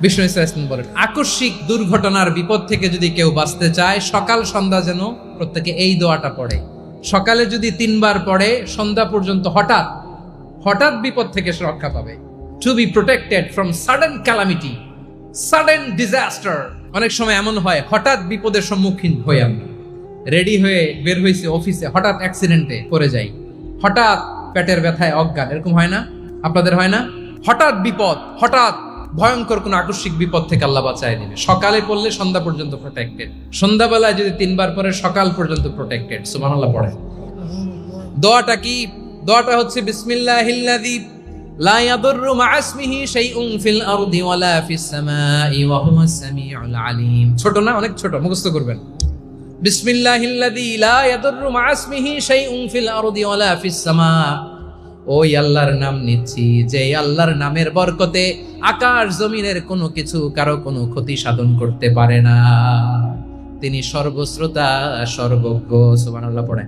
বিষ্ণু ইসলাম বলেন, আকস্মিক দুর্ঘটনার বিপদ থেকে যদি কেউ বাঁচতে চায়, সকাল সন্ধ্যা যেন প্রত্যেকে এই দোয়াটা পড়ে। সকালে যদি 3 বার পড়ে, সন্ধ্যা পর্যন্ত হঠাৎ হঠাৎ বিপদ থেকে সে রক্ষা পাবে। To be protected from sudden calamity, sudden disaster. অনেক সময় এমন হয়, হঠাৎ বিপদের সম্মুখীন হই আমরা, রেডি হয়ে বের হয়েছে অফিসে, হঠাৎ অ্যাক্সিডেন্টে পড়ে যাই, হঠাৎ পেটের ব্যথায় অজ্ঞান। এরকম হয় না? আপনাদের হয় না? হঠাৎ বিপদ, হঠাৎ ভয়ঙ্কর কোন আকস্মিক বিপদ থেকে আল্লাহ বাঁচায় নেবে। সকালে পড়লে সন্ধ্যা পর্যন্ত প্রোটেক্টেড, সন্ধ্যাবেলায় যদি 3 বার পরে সকাল পর্যন্ত প্রোটেক্টেড। সুবহানাল্লাহ পড়ে। দোয়াটা কি? দোয়াটা হচ্ছে বিসমিল্লাহিল্লাযী লা ইয়াদুররু মা ইসমিহি শাইউন ফিল আরদি ওয়ালা ফিস সামাই ওয়া হুয়াস সামিউল আলিম। ছোট না? অনেক ছোট, মুখস্থ করবেন। বিসমিল্লাহিল্লাযী লা ইয়াদুররু মা ইসমিহি শাইউন ফিল আরদি ওয়ালা ফিস সামা। ওই আল্লাহর নাম নিচ্ছি, যে আল্লাহর নামের বরকতে আকাশ জমিনের কোনো কিছু কারো কোনো ক্ষতি সাধন করতে পারে না। তিনি সর্বশ্রোতা, সর্বজ্ঞ। সুবহানাল্লাহ পড়ে।